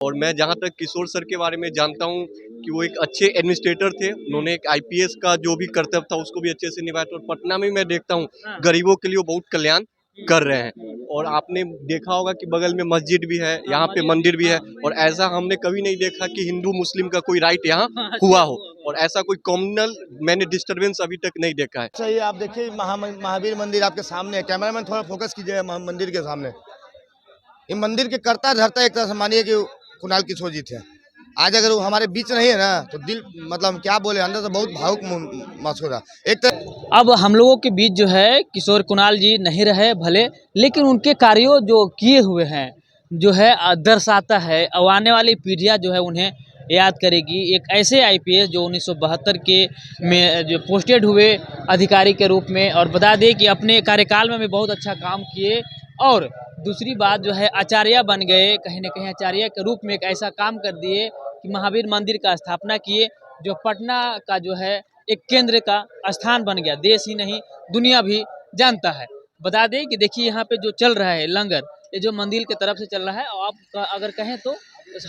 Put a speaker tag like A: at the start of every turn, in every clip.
A: और मैं जहाँ तक किशोर सर के बारे में जानता हूँ कि वो एक अच्छे एडमिनिस्ट्रेटर थे। उन्होंने एक आईपीएस का जो भी कर्तव्य था उसको भी अच्छे से निभाया था और पटना में मैं देखता हूँ गरीबों के लिए वो बहुत कल्याण कर रहे हैं। और आपने देखा होगा कि बगल में मस्जिद भी है, यहाँ पे मंदिर भी है और ऐसा हमने कभी नहीं देखा कि हिंदू मुस्लिम का कोई राइट यहाँ हुआ हो और ऐसा कोई कम्युनल मैंने डिस्टरबेंस अभी तक नहीं देखा है।
B: सही, आप देखिए महावीर मंदिर आपके सामने है। कैमरामैन थोड़ा फोकस कीजिएगा मंदिर के सामने। ये मंदिर के करता धरता एक तरह से मानिए कि कुणाल किशोर जी थे। आज अगर वो हमारे बीच नहीं है ना तो दिल मतलब क्या बोले, अंदर से बहुत भावुक महसूस हो रहा एक तरह।
C: अब हम लोगों के बीच जो है किशोर कुणाल जी नहीं रहे भले, लेकिन उनके कार्यों जो किए हुए हैं जो है दर्शाता है। अब आने वाली पीढ़ियां जो है उन्हें याद करेगी। एक ऐसे आईपीएस जो 1972 के में जो पोस्टेड हुए अधिकारी के रूप में, और बता दें कि अपने कार्यकाल में भी बहुत अच्छा काम किए। और दूसरी बात जो है आचार्य बन गए, कहीं ना कहीं आचार्य के रूप में एक ऐसा काम कर दिए कि महावीर मंदिर का स्थापना किए, जो पटना का जो है एक केंद्र का स्थान बन गया। देश ही नहीं दुनिया भी जानता है। बता दें कि देखिए यहाँ पे जो चल रहा है लंगर, ये जो मंदिर की तरफ से चल रहा है। और आप अगर कहें तो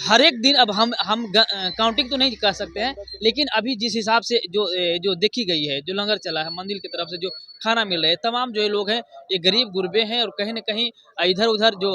C: हर एक दिन, अब हम काउंटिंग तो नहीं कर सकते हैं, लेकिन अभी जिस हिसाब से जो देखी गई है, जो लंगर चला है मंदिर की तरफ से, जो खाना मिल रहा है, तमाम जो ये लोग हैं ये गरीब गुरबे हैं। और कहीं ना कहीं इधर उधर जो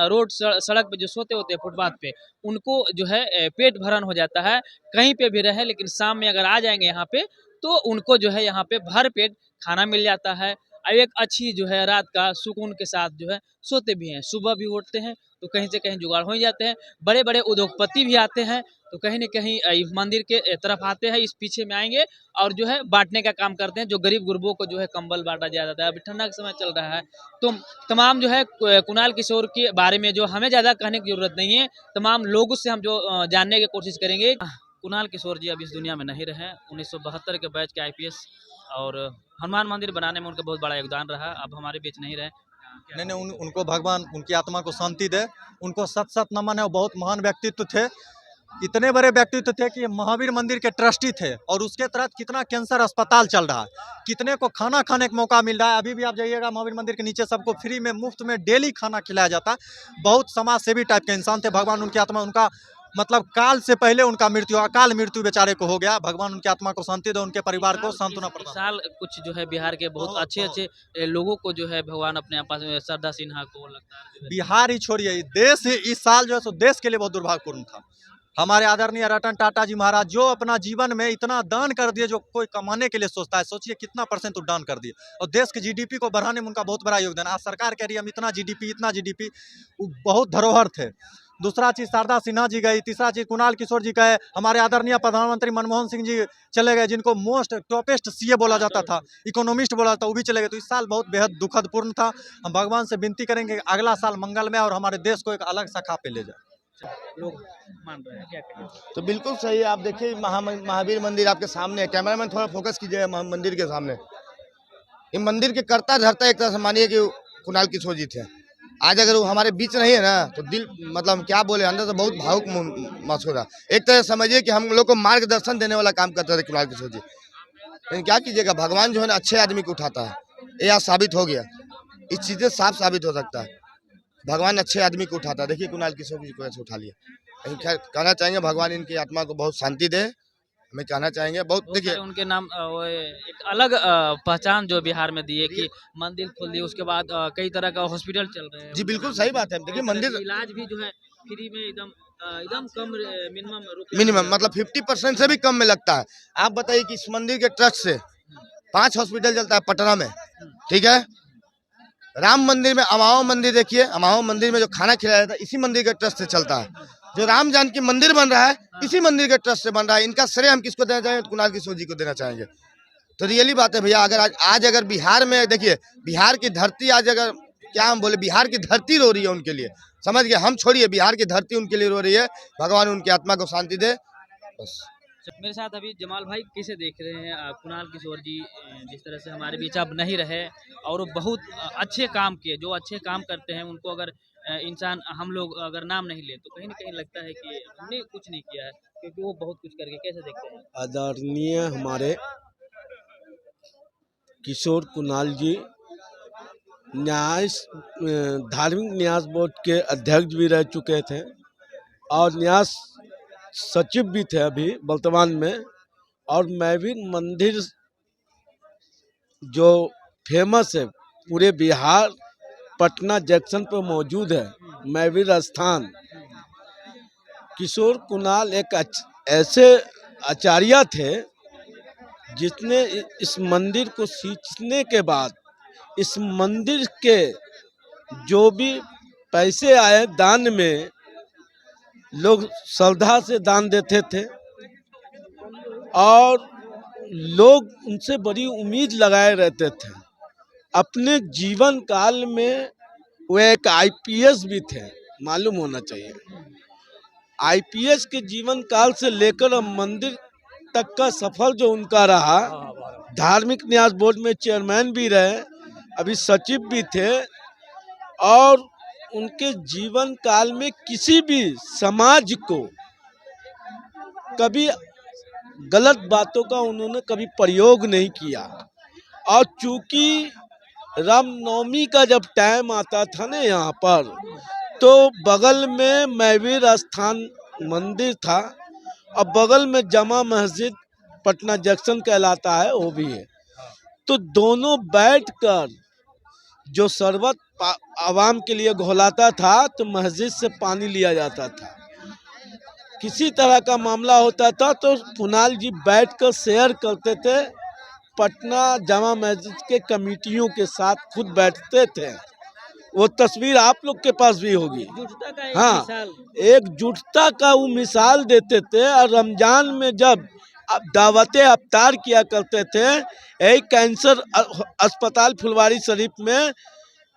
C: रोड सड़क पे जो सोते होते हैं फुटपाथ पे, उनको जो है पेट भरन हो जाता है। कहीं पे भी रहे, लेकिन शाम में अगर आ जाएंगे यहाँ पे तो उनको जो है यहाँ पे भर पेट खाना मिल जाता है। और एक अच्छी जो है रात का सुकून के साथ जो है सोते भी हैं। सुबह भी उठते हैं तो कहीं से कहीं जुगाड़ हो ही जाते हैं। बड़े बड़े उद्योगपति भी आते हैं तो कहीं ना कहीं इस मंदिर के तरफ आते हैं, इस पीछे में आएंगे और जो है बांटने का काम करते हैं। जो गरीब गुरबों को जो है कंबल बांटा जाता है। अभी ठंडा का समय चल रहा है तो तमाम जो है कुणाल किशोर के बारे में जो हमें ज़्यादा कहने की जरूरत नहीं है, तमाम लोगों से हम जो जानने की कोशिश करेंगे। कुणाल किशोर जी अब इस दुनिया में नहीं रहे। 1972 के बैच के आईपीएस, और हनुमान मंदिर बनाने में उनका बहुत बड़ा योगदान रहा। अब हमारे बीच नहीं रहे।
D: नहीं नहीं उनको भगवान उनकी आत्मा को शांति दे। उनको सत सत नमन है। वो बहुत महान व्यक्तित्व थे। इतने बड़े व्यक्तित्व थे कि महावीर मंदिर के ट्रस्टी थे और उसके तहत कितना कैंसर अस्पताल चल रहा है, कितने को खाना खाने का मौका मिल रहा है। अभी भी आप जाइएगा महावीर मंदिर के नीचे सबको फ्री में मुफ्त में डेली खाना खिलाया जाता है। बहुत समाज सेवी टाइप के इंसान थे। भगवान उनकी आत्मा, उनका मतलब काल से पहले उनका मृत्यु, अकाल मृत्यु बेचारे को हो गया। भगवान उनकी आत्मा को शांति दे, उनके परिवार को सांत्वना प्रदान।
C: साल कुछ जो है बिहार के बहुत अच्छे अच्छे लोगों को जो है भगवान अपने पास में, श्रद्धा सिन्हा को लगता है
D: बिहार ही छोड़िए, देश ही इस साल जो है सो देश के लिए बहुत दुर्भाग्यपूर्ण था। हमारे आदरणीय रतन टाटा जी महाराज जो अपना जीवन में इतना दान कर दिए, जो कोई कमाने के लिए सोचता है, सोचिए कितना % दान कर दिए। और देश के जीडीपी को बढ़ाने में उनका बहुत बड़ा योगदान। आज सरकार कह रही है हम इतना जीडीपी, वो बहुत धरोहर थे। दूसरा चीज शारदा सिन्हा जी गई। तीसरा चीज कुणाल किशोर जी गए। हमारे आदरणीय प्रधानमंत्री मनमोहन सिंह जी चले गए, जिनको मोस्ट टॉपेस्ट सीए बोला जाता था, इकोनॉमिस्ट बोला जाता, वो भी चले गए। तो इस साल बहुत बेहद दुखद पूर्ण था। हम भगवान से विनती करेंगे अगला साल मंगलमय और हमारे देश को एक अलग शाखा पे ले जाए।
C: लोग मान रहे हैं। क्या कहें?
B: तो बिल्कुल सही है, आप देखिए महावीर मंदिर आपके सामने है। कैमरामैन थोड़ा फोकस कीजिएगा मंदिर के सामने। ये मंदिर के करता धरता एक तरह से मानिए कि कुणाल किशोर जी थे। आज अगर वो हमारे बीच नहीं है ना तो दिल मतलब क्या बोले, अंदर से बहुत भावुक महसूस हो रहा। एक तरह से समझिए कि हम लोग को मार्गदर्शन देने वाला काम करते थे कुणाल किशोर जी। लेकिन क्या कीजिएगा, भगवान जो है ना अच्छे आदमी को उठाता है। ये आज साबित हो गया, इस चीज़ें साफ साबित हो सकता है। भगवान अच्छे आदमी को उठाता है। देखिए कुणाल किशोर जी को ऐसे उठा लिया। लेकिन खैर कहना चाहेंगे भगवान इनकी आत्मा को बहुत शांति दे, हमें कहना चाहेंगे। बहुत देखिए
C: उनके नाम वो एक अलग पहचान जो बिहार में दिए कि मंदिर खोल दिए, उसके बाद कई तरह का हॉस्पिटल चल रहे हैं।
B: जी बिल्कुल सही बात है। देखिए मंदिर
C: इलाज भी जो है फ्री में एकदम एकदम कम
B: मिनिमम मतलब 50% से भी कम में लगता है। आप बताइए कि इस मंदिर के ट्रस्ट से 5 हॉस्पिटल चलता है पटना में, ठीक है। राम मंदिर में अमाओ मंदिर देखिए, अमाओ मंदिर में जो खाना खिलाया जाता है इसी मंदिर के ट्रस्ट से चलता है। जो राम जानकी मंदिर बन रहा है इसी मंदिर के ट्रस्ट से बन रहा है। इनका श्रेय हम किसको देना चाहेंगे? कुणाल किशोर जी को देना चाहेंगे। तो रियली बात है भैया, अगर आज अगर बिहार में देखिए, बिहार की धरती आज अगर क्या हम बोले, बिहार की धरती रो रही है उनके लिए, समझ गए। हम छोड़िए, बिहार की धरती उनके लिए रो रही है। भगवान उनकी आत्मा को शांति दे बस।
C: मेरे साथ अभी जमाल भाई, कैसे देख रहे हैं कुणाल किशोर जी जिस तरह से हमारे बीच अब नहीं रहे, और वो बहुत अच्छे काम किए। जो अच्छे काम करते हैं उनको अगर इंसान हम लोग अगर नाम नहीं ले तो कहीं ना कहीं लगता है कि हमने कुछ नहीं किया है, क्योंकि वो बहुत कुछ करके। कैसे देखते हैं?
E: आदरणीय हमारे किशोर कुणाल जी न्याय धार्मिक न्यास बोर्ड के अध्यक्ष भी रह चुके थे। और न्यास सचिव भी थे अभी वर्तमान में। और मैवीर मंदिर जो फेमस है पूरे बिहार, पटना जंक्शन पर मौजूद है मैवीर स्थान। किशोर कुणाल एक ऐसे आचार्य थे जिसने इस मंदिर को सींचने के बाद इस मंदिर के जो भी पैसे आए दान में, लोग श्रद्धा से दान देते थे और लोग उनसे बड़ी उम्मीद लगाए रहते थे। अपने जीवन काल में वो एक आईपीएस भी थे, मालूम होना चाहिए। आईपीएस के जीवन काल से लेकर अब मंदिर तक का सफर जो उनका रहा, धार्मिक न्यास बोर्ड में चेयरमैन भी रहे, अभी सचिव भी थे। और उनके जीवन काल में किसी भी समाज को कभी गलत बातों का उन्होंने कभी प्रयोग नहीं किया। और चूंकि रामनवमी का जब टाइम आता था ना यहाँ पर, तो बगल में मैवीर स्थान मंदिर था और बगल में जमा मस्जिद पटना जंक्शन कहलाता है वो भी है। तो दोनों बैठकर जो शरबत आवाम के लिए घोलाता था तो मस्जिद से पानी लिया जाता था। किसी तरह का मामला होता था तो कुणाल जी बैठकर शेयर करते थे, पटना जामा मस्जिद के कमेटियों के साथ खुद बैठते थे। वो तस्वीर आप लोग के पास भी होगी। हाँ, एकजुटता का वो मिसाल देते थे। और रमजान में जब दावत अफ्तार किया करते थे एक कैंसर अस्पताल फुलवारी शरीफ में,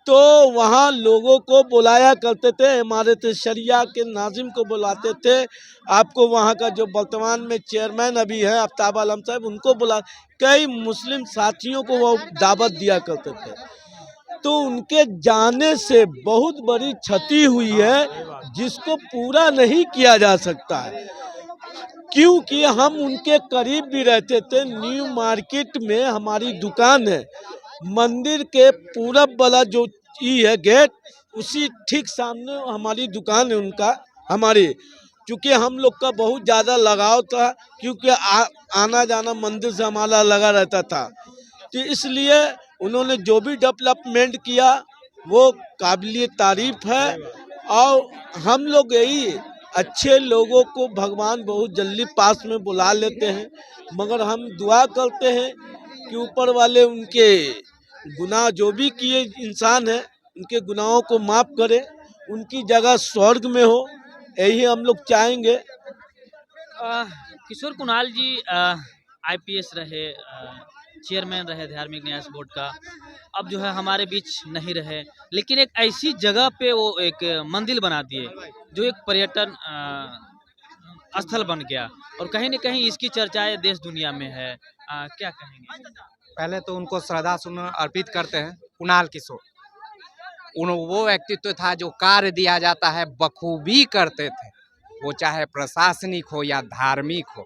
E: तो वहाँ लोगों को बुलाया करते थे, इमारत शरिया के नाजिम को बुलाते थे। आपको वहाँ का जो वर्तमान में चेयरमैन अभी है आफ्ताब आलम साहब, उनको बुला, कई मुस्लिम साथियों को वो दावत दिया करते थे। तो उनके जाने से बहुत बड़ी क्षति हुई है जिसको पूरा नहीं किया जा सकता है, क्योंकि हम उनके करीब भी रहते थे। न्यू मार्केट में हमारी दुकान है, मंदिर के पूरब वाला जो है गेट, उसी ठीक सामने हमारी दुकान है उनका हमारी। क्योंकि हम लोग का बहुत ज़्यादा लगाव था, क्योंकि आना जाना मंदिर से हमारा लगा रहता था। तो इसलिए उन्होंने जो भी डेवलपमेंट किया वो काबिल तारीफ है। और हम लोग यही अच्छे लोगों को भगवान बहुत जल्दी पास में बुला लेते हैं, मगर हम दुआ करते हैं कि ऊपर वाले उनके गुनाह जो भी किए इंसान है, उनके गुनाहों को माफ़ करे, उनकी जगह स्वर्ग में हो, यही हम लोग चाहेंगे।
C: किशोर कुणाल जी आईपीएस रहे, चेयरमैन रहे धार्मिक न्यास बोर्ड का, अब जो है हमारे बीच नहीं रहे, लेकिन एक ऐसी जगह पे वो एक मंदिर बना दिए जो एक पर्यटन स्थल बन गया, और कहीं न कहीं इसकी चर्चाएं देश दुनिया में है। क्या कहेंगे?
F: पहले तो उनको श्रद्धा सुमन अर्पित करते हैं। कुणाल किशोर वो व्यक्तित्व था जो कार्य दिया जाता है बखूबी करते थे, वो चाहे प्रशासनिक हो या धार्मिक हो।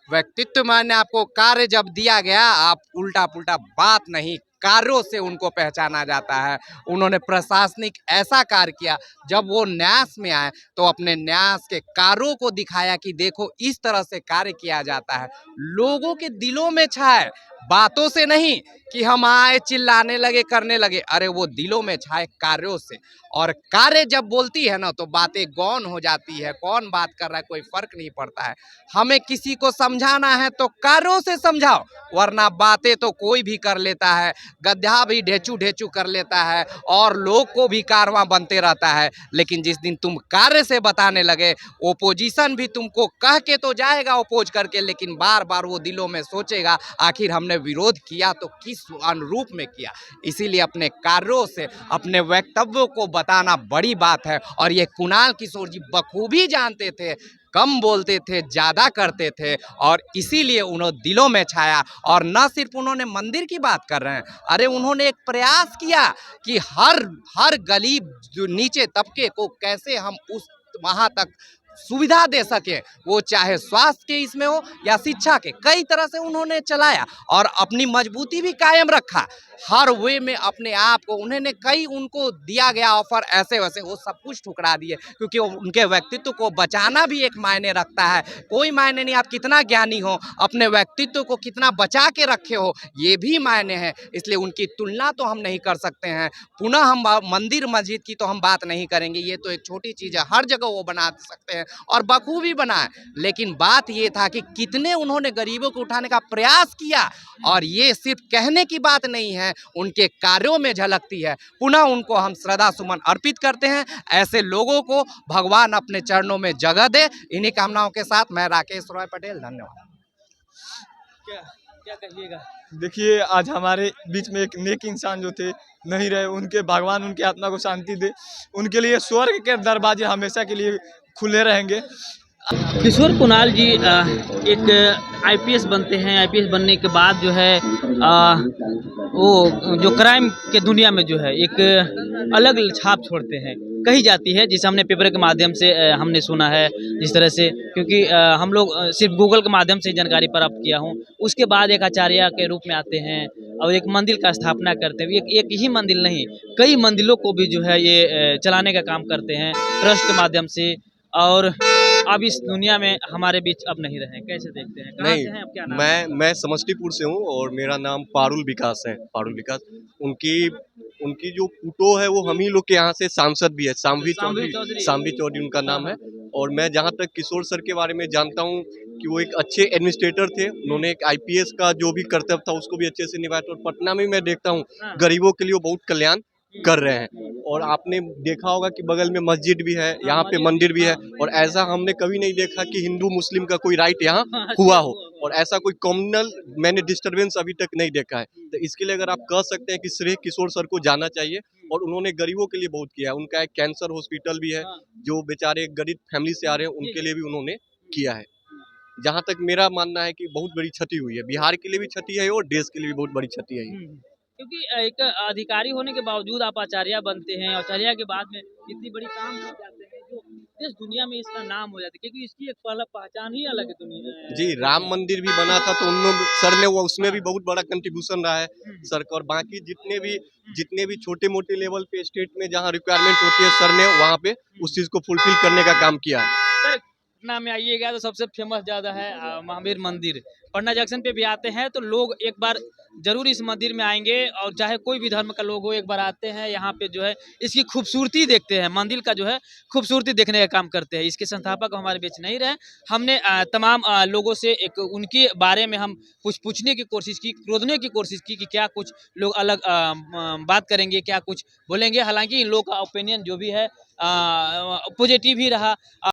F: व्यक्तित्व माने आपको कार्य जब दिया गया, आप उल्टा पुल्टा बात नहीं, कार्यों से उनको पहचाना जाता है। उन्होंने प्रशासनिक ऐसा कार्य किया, जब वो न्यास में आए तो अपने न्यास के कार्यों को दिखाया कि देखो इस तरह से कार्य किया जाता है, लोगों के दिलों में छाए, बातों से नहीं कि हम आए चिल्लाने लगे करने लगे, अरे वो दिलों में छाए कार्यों से। और कार्य जब बोलती है ना तो बातें गौन हो जाती है, कौन बात कर रहा है कोई फर्क नहीं पड़ता है। हमें किसी को समझाना है तो कार्यों से समझाओ, वरना बातें तो कोई भी कर लेता है, गधा भी ढेचू ढेचू कर लेता है और लोग को भी कारवां बनते रहता है। लेकिन जिस दिन तुम कार्य से बताने लगे, ओपोजिशन भी तुमको कह के तो जाएगा ओपोज करके, लेकिन बार बार वो दिलों में सोचेगा आखिर हमने विरोध किया तो किस अनुरूप में किया। इसीलिए अपने कार्यों से अपने वक्तव्यों को बताना बड़ी बात है। और ये कुणाल किशोर जी बखूबी जानते थे, कम बोलते थे, ज़्यादा करते थे, और इसीलिए उन्होंने दिलों में छाया। और न सिर्फ उन्होंने मंदिर की बात कर रहे हैं, अरे उन्होंने एक प्रयास किया कि हर गली नीचे तबके को कैसे हम उस वहाँ तक सुविधा दे सके, वो चाहे स्वास्थ्य के इसमें हो या शिक्षा के, कई तरह से उन्होंने चलाया और अपनी मजबूती भी कायम रखा हर वे में अपने आप को। उन्होंने कई उनको दिया गया ऑफर ऐसे वैसे वो सब कुछ ठुकरा दिए, क्योंकि उनके व्यक्तित्व को बचाना भी एक मायने रखता है। कोई मायने नहीं आप कितना ज्ञानी हो, अपने व्यक्तित्व को कितना बचा के रखे हो ये भी मायने हैं। इसलिए उनकी तुलना तो हम नहीं कर सकते हैं। पुनः हम मंदिर मस्जिद की तो हम बात नहीं करेंगे, ये तो एक छोटी चीज़ है, हर जगह वो बना सकते हैं और बखूबी बनाए। लेकिन बात ये था कि कितने उन्होंने गरीबों को उठाने का प्रयास किया, और ये सिर्फ कहने की बात नहीं है, उनके कार्यों में झलकती है। पुनः उनको हम श्रद्धा सुमन अर्पित करते हैं। ऐसे लोगों को भगवान अपने चरणों में जगह दे। इन्हीं कामनाओं के साथ मैं राकेश रॉय पटेल, धन्यवाद।
C: क्या कहिएगा?
G: देखिए, आज हमारे बीच में एक नेक इंसान जो थे नहीं रहे, उनके भगवान उनकी आत्मा को शांति दे। उनके लिए स्वर्ग के दरवाजे हमेशा के लिए खुले रहेंगे।
C: किशोर कुणाल जी एक आईपीएस बनते हैं। आईपीएस बनने के बाद जो है वो जो क्राइम के दुनिया में जो है एक अलग छाप छोड़ते हैं, कही जाती है, जिसे हमने पेपर के माध्यम से हमने सुना है जिस तरह से, क्योंकि हम लोग सिर्फ गूगल के माध्यम से जानकारी प्राप्त किया हूँ। उसके बाद एक आचार्य के रूप में आते हैं और एक मंदिर का स्थापना करते हैं। एक ही मंदिर नहीं, कई मंदिरों को भी जो है ये चलाने का काम करते हैं ट्रस्ट के माध्यम से। और अब इस दुनिया में हमारे बीच अब नहीं रहे, कैसे देखते हैं? कहाँ से हैं, अब क्या नाम है?
A: मैं समस्तीपुर से हूँ और मेरा नाम पारुल विकास है। पारुल विकास, उनकी जो पुतो है वो हम ही लोग के यहाँ से सांसद भी है, सामवी चौधरी उनका नाम है। और मैं जहाँ तक किशोर सर के बारे में जानता हूँ कि वो एक अच्छे एडमिनिस्ट्रेटर थे। उन्होंने एक आईपीएस का जो भी कर्तव्य था उसको भी अच्छे से निभाया। और पटना में मैं देखता हूँ गरीबों के लिए वो बहुत कल्याण कर रहे हैं। और आपने देखा होगा कि बगल में मस्जिद भी है, यहाँ पे मंदिर भी है। और ऐसा हमने कभी नहीं देखा कि हिंदू मुस्लिम का कोई राइट यहाँ हुआ हो, और ऐसा कोई कम्युनल मैंने डिस्टर्बेंस अभी तक नहीं देखा है। तो इसके लिए अगर आप कह सकते हैं कि श्रेय किशोर सर को जाना चाहिए। और उन्होंने गरीबों के लिए बहुत किया है। उनका एक कैंसर हॉस्पिटल भी है, जो बेचारे गरीब फैमिली से आ रहे हैं उनके लिए भी उन्होंने किया है। जहाँ तक मेरा मानना है कि बहुत बड़ी क्षति हुई है, बिहार के लिए भी क्षति है और देश के लिए भी बहुत बड़ी क्षति है।
C: क्योंकि एक अधिकारी होने के बावजूद आप आचार्य बनते हैं, आचार्य के बाद में इतनी बड़ी काम कर जाते हैं जो देश दुनिया में इसका नाम हो जाता है, क्योंकि इसकी एक पहचान ही अलग है दुनिया।
A: जी, राम मंदिर भी बना था तो उन लोग सर ने वो उसमें भी बहुत बड़ा कंट्रीब्यूशन रहा है सर का। और बाकी जितने भी छोटे मोटे लेवल पे स्टेट में जहाँ रिक्वायरमेंट होती है सर ने वहाँ पे उस चीज़ को फुलफिल करने का काम किया है।
C: पटना में आइएगा तो सबसे फेमस ज़्यादा है महावीर मंदिर। पटना जंक्शन पे भी आते हैं तो लोग एक बार जरूर इस मंदिर में आएंगे, और चाहे कोई भी धर्म का लोग हो एक बार आते हैं यहाँ पे जो है इसकी खूबसूरती देखते हैं, मंदिर का जो है खूबसूरती देखने का काम करते हैं। इसके संस्थापक हमारे बीच नहीं रहे। हमने तमाम लोगों से एक उनके बारे में हम कुछ पूछने की कोशिश की, खोदने की कोशिश की कि क्या कुछ लोग अलग बात करेंगे, क्या कुछ बोलेंगे। हालांकि इन लोगों का ओपिनियन जो भी है पॉजिटिव ही रहा।